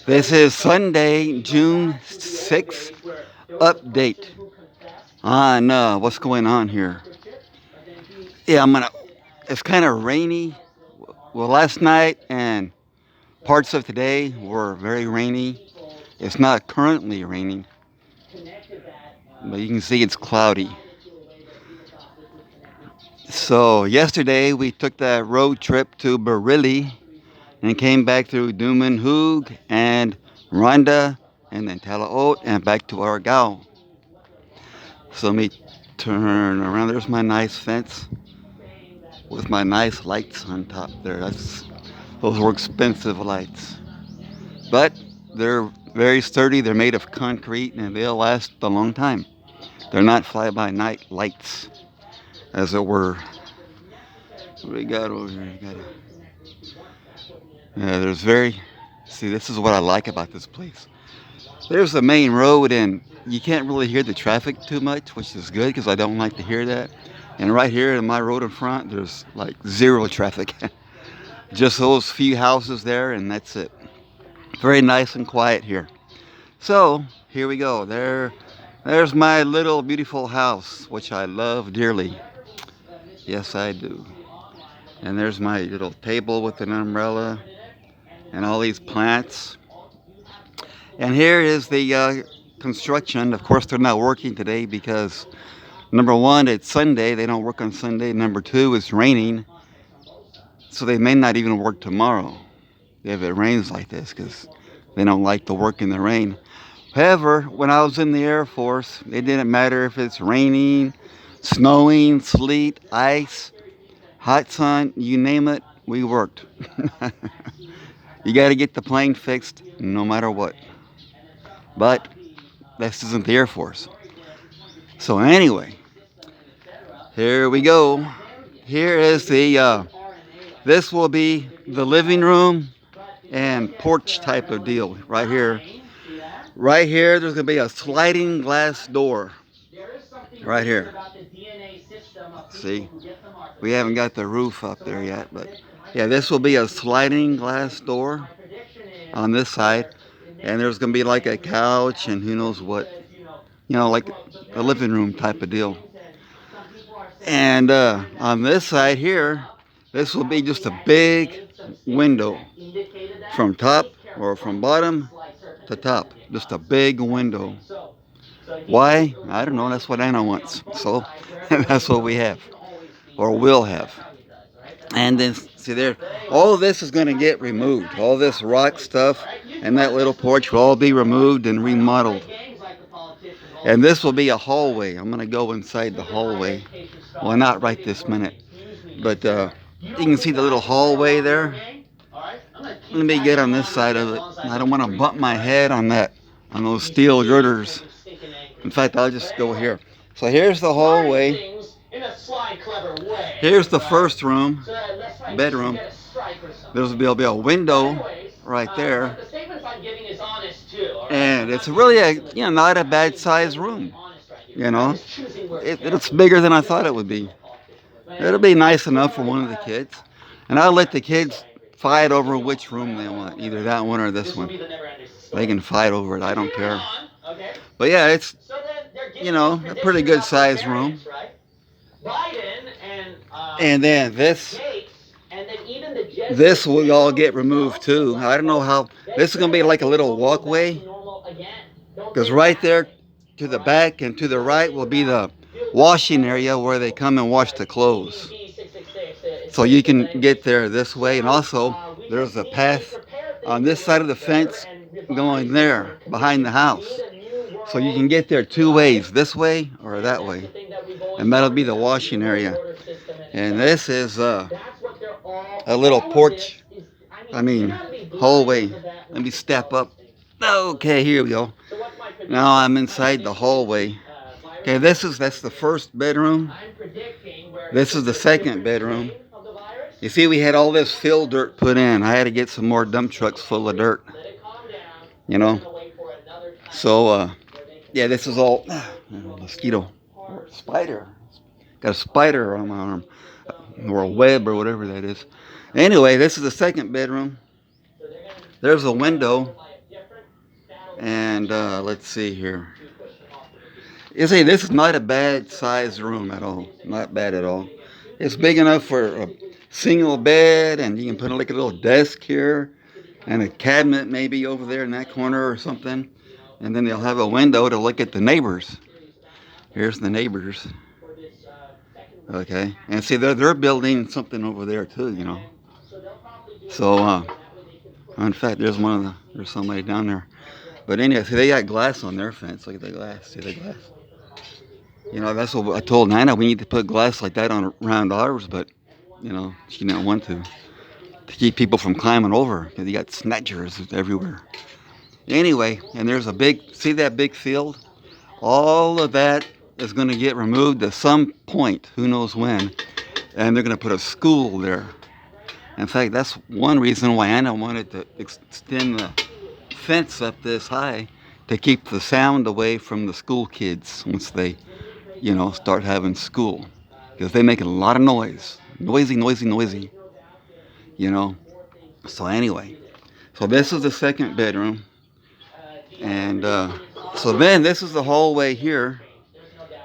This is Sunday, June 6th update on what's going on here. Yeah, it's kind of rainy. Well, last night and parts of today were very rainy. It's not currently raining, but you can see it's cloudy. So, yesterday we took that road trip to Barilli and came back through Dumenhoog and Rwanda and then Talaot and back to Argao. So let me turn around. There's my nice fence with my nice lights on top there. Those were expensive lights, but they're very sturdy. They're made of concrete and they'll last a long time. They're not fly-by-night lights, as it were. What do we got over here? There's very. See, this is what I like about this place. There's the main road, and you can't really hear the traffic too much, which is good because I don't like to hear that. And right here in my road in front, there's like zero traffic. Just those few houses there, and that's it. Very nice and quiet here. So here we go. There's my little beautiful house, which I love dearly. Yes, I do. And there's my little table with an umbrella and all these plants. And here is the construction. Of course, they're not working today because number one, it's Sunday. They don't work on Sunday. Number two, it's raining. So they may not even work tomorrow if it rains like this because they don't like to work in the rain. However, when I was in the Air Force, it didn't matter if it's raining, snowing, sleet, ice, hot sun, you name it, we worked. You got to get the plane fixed no matter what. But this isn't the Air Force. So anyway, here we go. Here is this will be the living room and porch type of deal right here. Right here, there's going to be a sliding glass door. Right here. See, we haven't got the roof up there yet, but yeah, this will be a sliding glass door on this side. And there's going to be like a couch and who knows what, like a living room type of deal. And on this side here, this will be just a big window from top or from bottom to top. Just a big window. Why? I don't know. That's what Anna wants. So that's what we have or will have. And then see there, all of this is going to get removed. All this rock stuff and that little porch will all be removed and remodeled. And this will be a hallway. I'm going to go inside the hallway. Well, not right this minute. But you can see the little hallway there. Let me get on this side of it. I don't want to bump my head on those steel girders. In fact, I'll just go here. So here's the hallway. Here's the first room, bedroom. There'll be a window right there. And it's really not a bad sized room. It's bigger than I thought it would be. It'll be nice enough for one of the kids. And I'll let the kids fight over which room they want, either that one or this one. They can fight over it, I don't care. But yeah, it's, a pretty good sized room. And then this will all get removed too. I don't know how, this is going to be like a little walkway. Because right there to the back and to the right will be the washing area where they come and wash the clothes. So you can get there this way. And also there's a path on this side of the fence going there behind the house. So you can get there two ways, this way or that way. And that'll be the washing area. And this is a little porch, hallway. Let me step up. Okay, here we go. Now I'm inside the hallway. Okay, that's the first bedroom. This is the second bedroom. You see, we had all this fill dirt put in. I had to get some more dump trucks full of dirt. So, yeah, this is all mosquito, spider. Got a spider on my arm, or a web, or whatever that is. Anyway, this is the second bedroom. There's a window, and let's see here. You see, this is not a bad sized room at all. Not bad at all. It's big enough for a single bed, and you can put like a little desk here, and a cabinet maybe over there in that corner or something. And then they'll have a window to look at the neighbors. Here's the neighbors. Okay, and see, they're building something over there too, you know. So, in fact, there's somebody down there. But anyway, see, they got glass on their fence. Look at the glass. See the glass? You know, that's what I told Nana. We need to put glass like that on around ours, but you know, she didn't want to keep people from climbing over because you got snatchers everywhere. Anyway, and there's a big, see that big field? All of that is going to get removed at some point, who knows when, and they're going to put a school there. In fact, that's one reason why Anna wanted to extend the fence up this high to keep the sound away from the school kids once they, you know, start having school. Because they make a lot of noise. Noisy, noisy, noisy. You know. So anyway, so this is the second bedroom. And so then this is the hallway here.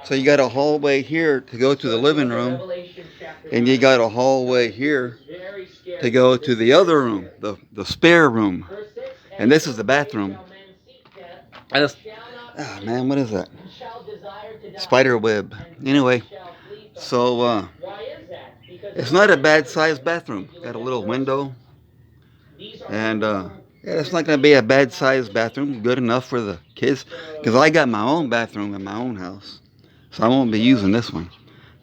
So you got a hallway here to go to the living room. And you got a hallway here to go to the other room, the spare room. And this is the bathroom. I just, oh man, what is that? Spider web. Anyway, so it's not a bad sized bathroom. Got a little window. And yeah, it's not going to be a bad sized bathroom. Good enough for the kids. Because I got my own bathroom in my own house. So I won't be using this one.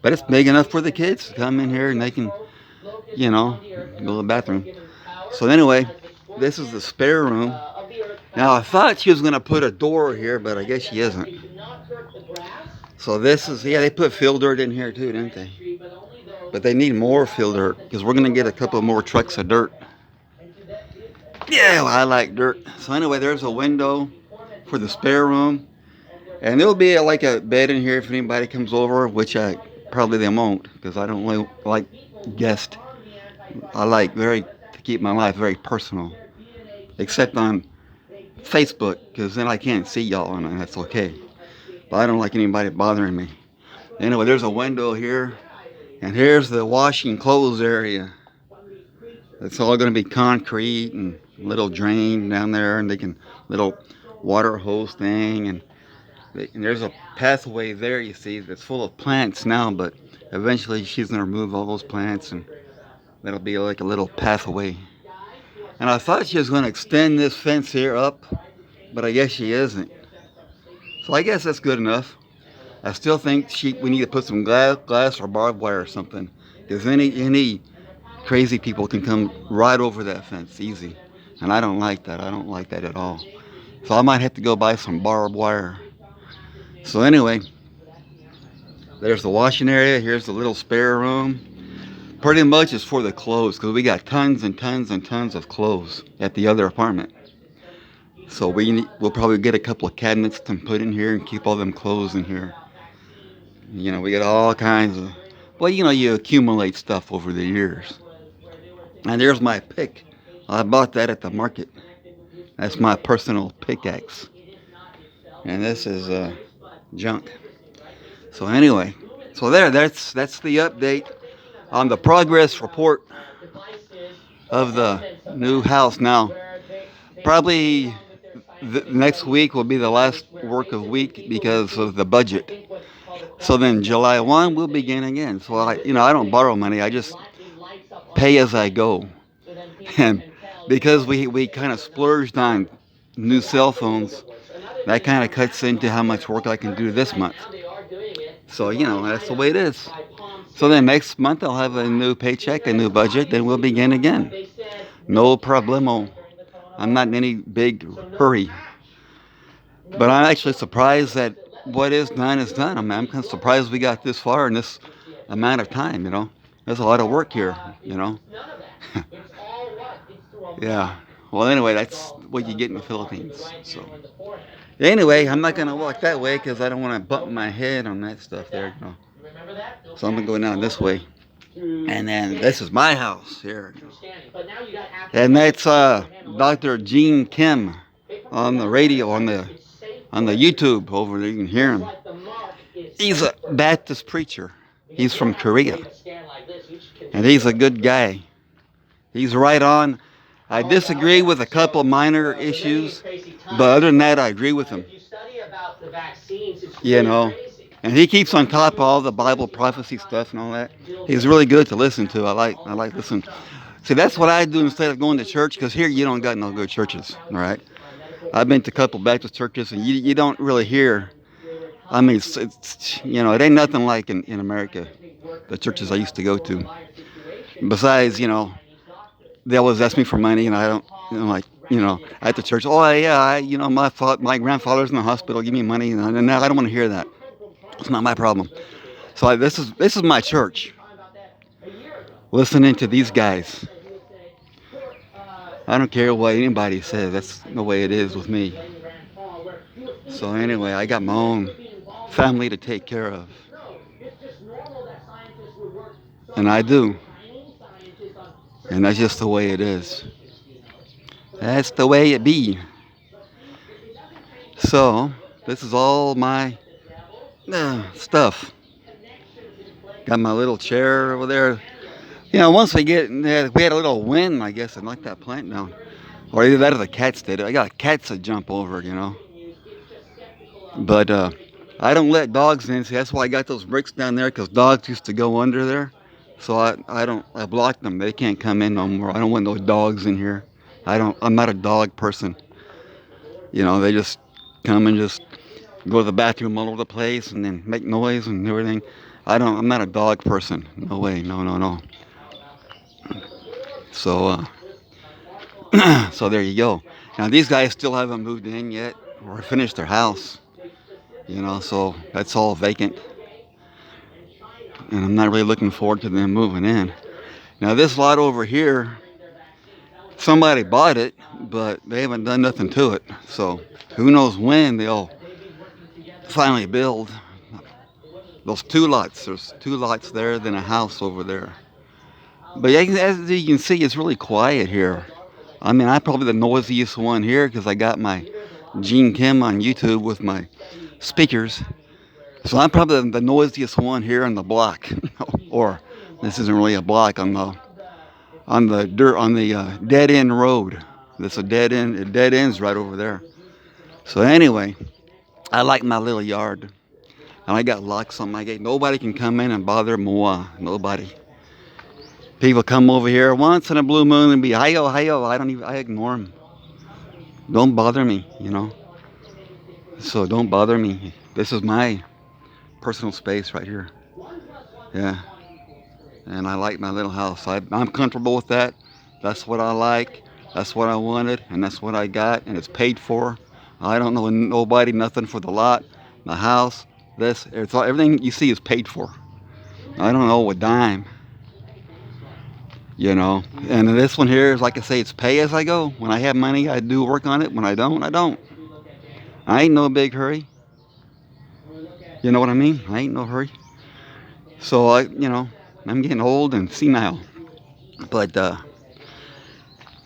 But it's big enough for the kids to come in here and they can, you know, go to the bathroom. So anyway, this is the spare room. Now I thought she was going to put a door here, but I guess she isn't. So this is, yeah, they put fill dirt in here too, didn't they? But they need more fill dirt because we're going to get a couple more trucks of dirt. Yeah, well, I like dirt. So anyway, there's a window for the spare room. And there'll be like a bed in here if anybody comes over, which I probably they won't because I don't really like guests. I like to keep my life very personal, except on Facebook because then I can't see y'all and that's okay. But I don't like anybody bothering me. Anyway, there's a window here, and here's the washing clothes area. It's all going to be concrete and little drain down there, and they can little water hose thing, and there's a pathway there. You see, that's full of plants now, but eventually she's going to remove all those plants, and that'll be like a little pathway. And I thought she was going to extend this fence here up, but I guess she isn't. So I guess that's good enough. I still think we need to put some glass or barbed wire or something, because any crazy people can come right over that fence easy, and I don't like that. I don't like that at all. So I might have to go buy some barbed wire. So anyway, there's the washing area. Here's the little spare room. Pretty much is for the clothes because we got tons and tons and tons of clothes at the other apartment. So we'll probably get a couple of cabinets to put in here and keep all them clothes in here. You know, we got all kinds of, well, you know, you accumulate stuff over the years. And there's my pick. I bought that at the market. That's my personal pickaxe. And this is junk. So anyway, so that's the update on the progress report of the new house. Now, probably next week will be the last work of week because of the budget. So then July 1 we'll begin again. So I don't borrow money. I just pay as I go. And because we kind of splurged on new cell phones, that kind of cuts into how much work I can do this month. So, you know, that's the way it is. So then next month I'll have a new paycheck, a new budget, then we'll begin again. No problemo. I'm not in any big hurry. But I'm actually surprised that what is done is done. I mean, I'm kind of surprised we got this far in this amount of time, you know. There's a lot of work here, you know. Yeah. Well, anyway, that's what you get in the Philippines. So, anyway, I'm not going to walk that way because I don't want to bump my head on that stuff there, you know. So I'm going to go down this way. And then this is my house here. And that's Dr. Gene Kim on the radio, on the YouTube over there. You can hear him. He's a Baptist preacher. He's from Korea. And he's a good guy. He's right on. I disagree with a couple minor issues, but other than that, I agree with him. You know, and he keeps on top of all the Bible prophecy stuff and all that. He's really good to listen to. I like listening. See, that's what I do instead of going to church, because here you don't got no good churches, all right? I've been to a couple Baptist churches, and you don't really hear. I mean, it ain't nothing like in America, the churches I used to go to. Besides, they always ask me for money, and I don't, at the church. Oh yeah, my grandfather's in the hospital. Give me money, and I don't want to hear that. It's not my problem. So this is my church. Listening to these guys. I don't care what anybody says. That's the way it is with me. So anyway, I got my own family to take care of. And I do. And that's just the way it is. That's the way it be. So, this is all my stuff. Got my little chair over there. Once we had a little wind, I guess, and knocked that plant down. Or either that or the cats did it. I got cats that jump over it, But I don't let dogs in. See, that's why I got those bricks down there, because dogs used to go under there. So I blocked them. They can't come in no more. I don't want no dogs in here. I'm not a dog person. They just come and just go to the bathroom all over the place and then make noise and everything. I'm not a dog person. No way. No. So, so there you go. Now these guys still haven't moved in yet or finished their house. So that's all vacant. And I'm not really looking forward to them moving in. Now this lot over here, somebody bought it, but they haven't done nothing to it. So who knows when they'll finally build. Those two lots. There's two lots there, then a house over there. But as you can see, it's really quiet here. I mean, I'm probably the noisiest one here because I got my Gene Kim on YouTube with my speakers. So I'm probably the noisiest one here on the block. Or this isn't really a block, on the dead end road. There's a dead end. It dead ends right over there. So anyway, I like my little yard. And I got locks on my gate. Nobody can come in and bother Moa. Nobody. People come over here once in a blue moon and be hi-yo. I ignore them. Don't bother me, So don't bother me. This is my personal space right here. Yeah. And I like my little house. I'm comfortable with that. That's what I like. That's what I wanted. And that's what I got. And it's paid for. I don't know nobody, nothing for the lot, the house. Everything you see is paid for. I don't know a dime. And this one here is, like I say, it's pay as I go. When I have money, I do work on it. When I don't, I don't. I ain't no big hurry. You know what I mean? I ain't no hurry. So I'm getting old and senile. But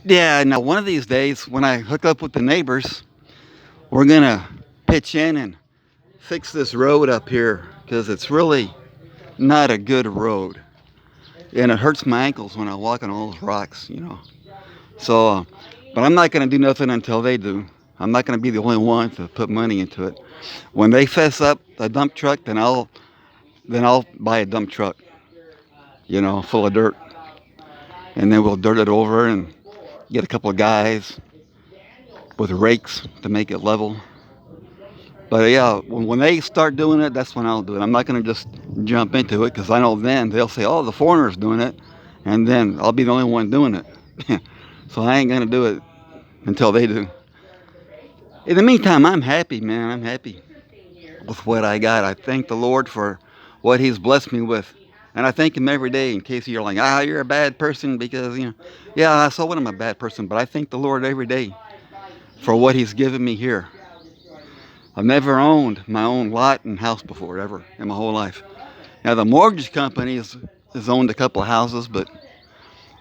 yeah, now one of these days when I hook up with the neighbors, we're gonna pitch in and fix this road up here, because it's really not a good road, and it hurts my ankles when I walk on all those rocks, So, but I'm not going to do nothing until they do. I'm not going to be the only one to put money into it. When they fess up a dump truck, then I'll buy a dump truck, full of dirt, and then we'll dirt it over and get a couple of guys with rakes to make it level. But yeah, when they start doing it, that's when I'll do it. I'm not going to just jump into it, because I know then they'll say, oh, the foreigner's doing it, and then I'll be the only one doing it. So I ain't going to do it until they do. In the meantime, I'm happy, man. I'm happy with what I got. I thank the Lord for what He's blessed me with. And I thank Him every day, in case you're like, you're a bad person because, yeah, so what, I'm a bad person. But I thank the Lord every day for what He's given me here. I've never owned my own lot and house before, ever, in my whole life. Now, the mortgage companies has owned a couple of houses, but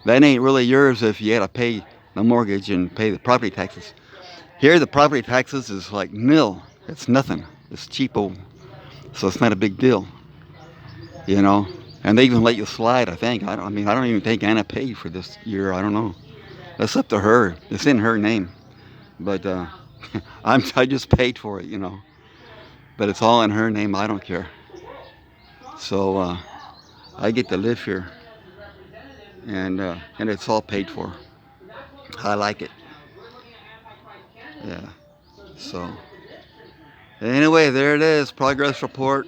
that ain't really yours if you got to pay the mortgage and pay the property taxes. Here, the property taxes is like nil. It's nothing. It's cheapo, so it's not a big deal, you know. And they even let you slide. I think. I mean, I don't even think Anna paid for this year. I don't know. That's up to her. It's in her name, but I just paid for it, you know. But it's all in her name. I don't care. So I get to live here, and it's all paid for. I like it. Yeah. So anyway, there it is. Progress report.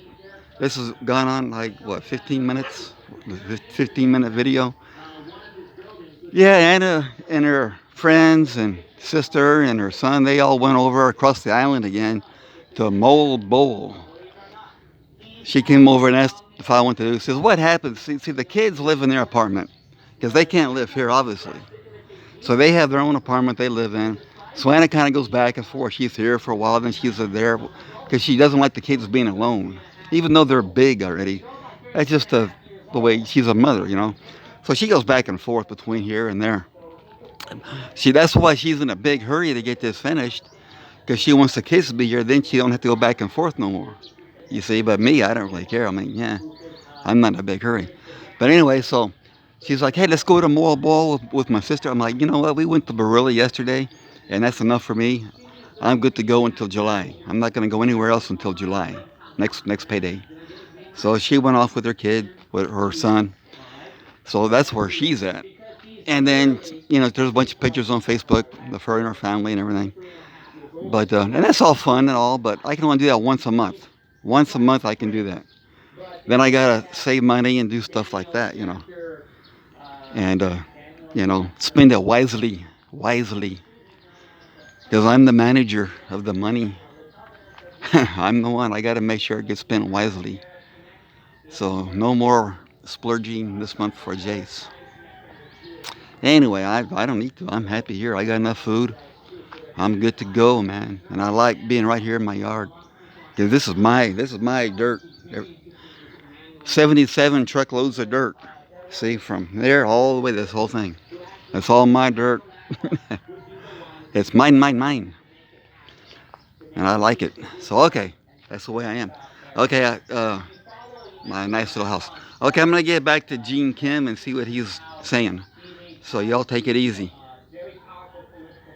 This has gone on like what, 15 minutes? 15-minute video. Yeah, Anna and her friends and sister and her son, they all went over across the island again to Mole Bowl. She came over and asked if I wanted to do. She says, "What happened?" See, the kids live in their apartment because they can't live here, obviously. So they have their own apartment they live in. So Anna kind of goes back and forth. She's here for a while, then she's there because she doesn't like the kids being alone, even though they're big already. That's just the way she's a mother, you know. So she goes back and forth between here and there. See, that's why she's in a big hurry to get this finished because she wants the kids to be here. Then she don't have to go back and forth no more. You see, but me, I don't really care. I mean, yeah, I'm not in a big hurry. But anyway, so she's like, "Hey, let's go to Moral Ball with my sister." I'm like, "You know what? We went to Barilla yesterday, and that's enough for me. I'm good to go until July. I'm not going to go anywhere else until July, next payday." So she went off with her kid, with her son. So that's where she's at. And then, you know, there's a bunch of pictures on Facebook of her and her family and everything. But and that's all fun and all, but I can only do that once a month. Once a month I can do that. Then I gotta save money and do stuff like that, you know. And spend it wisely, wisely. Because I'm the manager of the money. I'm the one. I gotta make sure it gets spent wisely. So no more splurging this month for Jace. Anyway, I don't need to. I'm happy here. I got enough food. I'm good to go, man. And I like being right here in my yard. Cause this is my dirt. 77 truckloads of dirt. See, from there all the way, this whole thing. That's all my dirt. It's mine, mine, mine. And I like it. So, okay. That's the way I am. Okay, my nice little house. Okay, I'm going to get back to Gene Kim and see what he's saying. So, y'all take it easy.